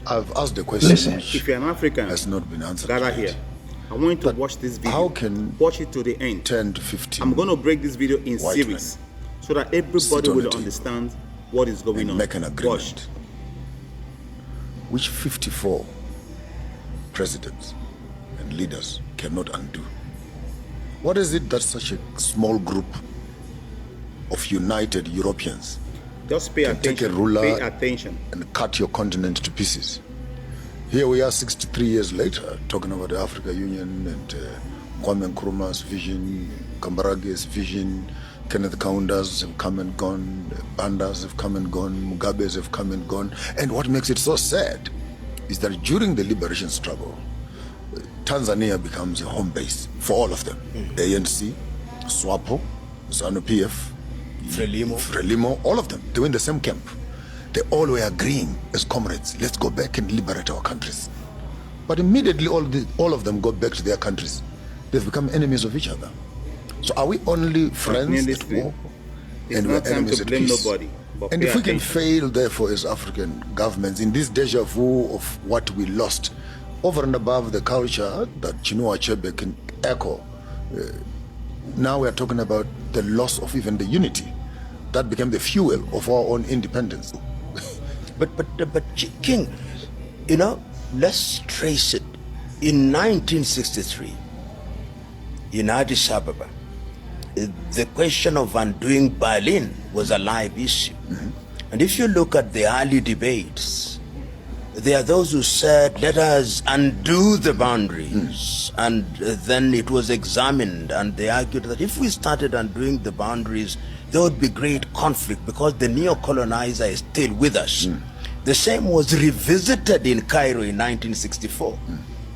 I've asked a question which if you're an African, has not been answered. gather here. I want you to watch this video. How can watch it to the end? 10 to 15. I'm going to break this video in white series so that everybody will understand what is going on. Make an agreement. Watch. Which 54 presidents and leaders cannot undo. What is it that such a small group of united Europeans just pay can attention. take a ruler pay attention and cut your continent to pieces? Here we are 63 years later talking about the Africa Union and Kwame Nkrumah's vision, Kambarage's vision, Kenneth Kaunda's have come and gone, Banda's have come and gone, Mugabe's have come and gone. And what makes it so sad is that during the liberation struggle, Tanzania becomes a home base for all of them. ANC, SWAPO, ZANU-PF, Frelimo, all of them. They were in the same camp. They all were agreeing as comrades, let's go back and liberate our countries. But immediately all of them go back to their countries. They've become enemies of each other. So are we only friends at war and we're enemies at peace? Nobody, and if we can fail, therefore, as African governments in this deja vu of what we lost, over and above the culture that Chinua Achebe can echo, now we are talking about the loss of even the unity that became the fuel of our own independence. But King, you know, let's trace it. In 1963, in Addis Ababa, the question of undoing Berlin was a live issue. And if you look at the early debates, there are those who said, let us undo the boundaries. And then it was examined, and they argued that if we started undoing the boundaries, there would be great conflict because the neo-colonizer is still with us. The same was revisited in Cairo in 1964,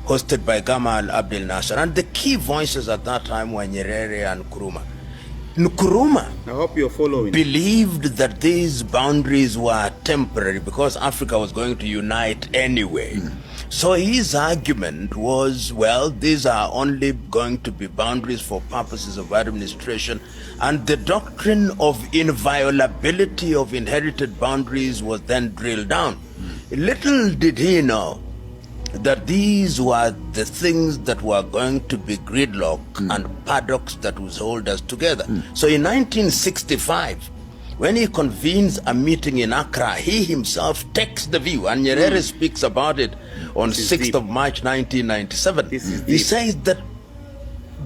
hosted by Gamal Abdel Nasser. And the key voices at that time were Nyerere and Nkrumah. Nkrumah, I hope you're following, believed that these boundaries were temporary because Africa was going to unite anyway. So his argument was, well, these are only going to be boundaries for purposes of administration, and the doctrine of inviolability of inherited boundaries was then drilled down. Little did he know that these were the things that were going to be gridlock and paddocks that would hold us together. So in 1965, when he convenes a meeting in Accra, he himself takes the view, and Nyerere speaks about it on 6th of March 1997. He says that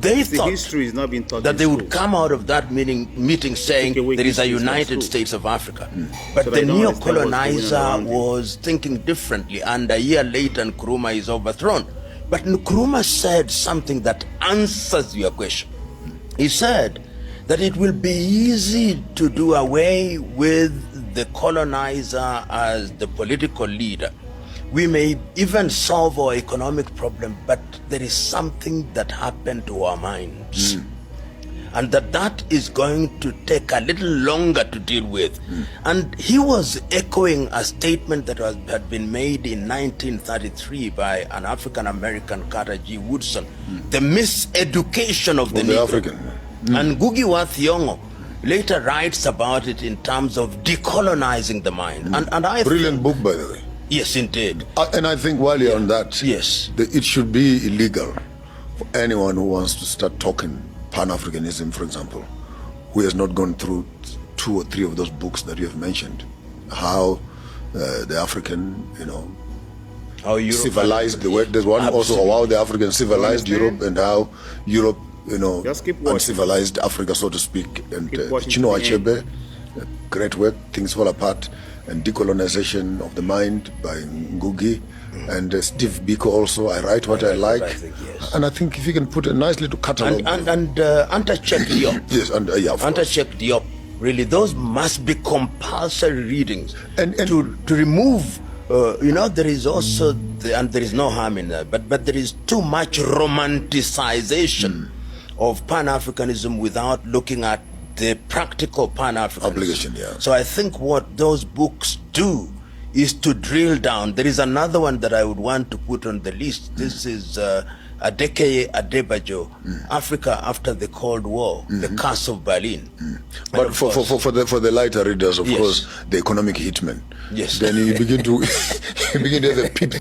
they thought history is not being taught that they would come out of that meeting saying there is a United States of Africa. But the neo-colonizer was thinking differently, and a year later Nkrumah is overthrown. But Nkrumah said something that answers your question. He said that it will be easy to do away with the colonizer as the political leader. We may even solve our economic problem, but there is something that happened to our minds. And that is going to take a little longer to deal with. And he was echoing a statement that had been made in 1933 by an African-American, Carter G. Woodson, the miseducation of the Negro. African. And Ngugi wa Thiong'o later writes about it in terms of decolonizing the mind. And I Brilliant book, by the way. Yes, indeed. And I think while you're on that, yes, it should be illegal for anyone who wants to start talking Pan-Africanism, for example, who has not gone through 2 or 3 of those books that you have mentioned. How the African, how Europe civilized the world. There's one absolutely. also how the Africans civilized Europe and how Europe, uncivilized Africa, so to speak. And Chinua Achebe, great work, Things Fall Apart, and Decolonization of the Mind by Ngugi, and Steve Biko also, I Write What I Like. Yes. And I think if you can put a nice little catalog. And Antachek Diop. Yes, Antachek Diop. Really, those must be compulsory readings. And to remove, there is also, and there is no harm in that, but there is too much romanticization of Pan-Africanism without looking at the practical Pan-Africanism. Obligation, yeah. So I think what those books do is to drill down. There is another one that I would want to put on the list. This is Adekeye Adebayo, Africa after the Cold War, the curse of Berlin. But for the lighter readers, of course, the economic hitman. Yes. Then you begin to you begin to have the people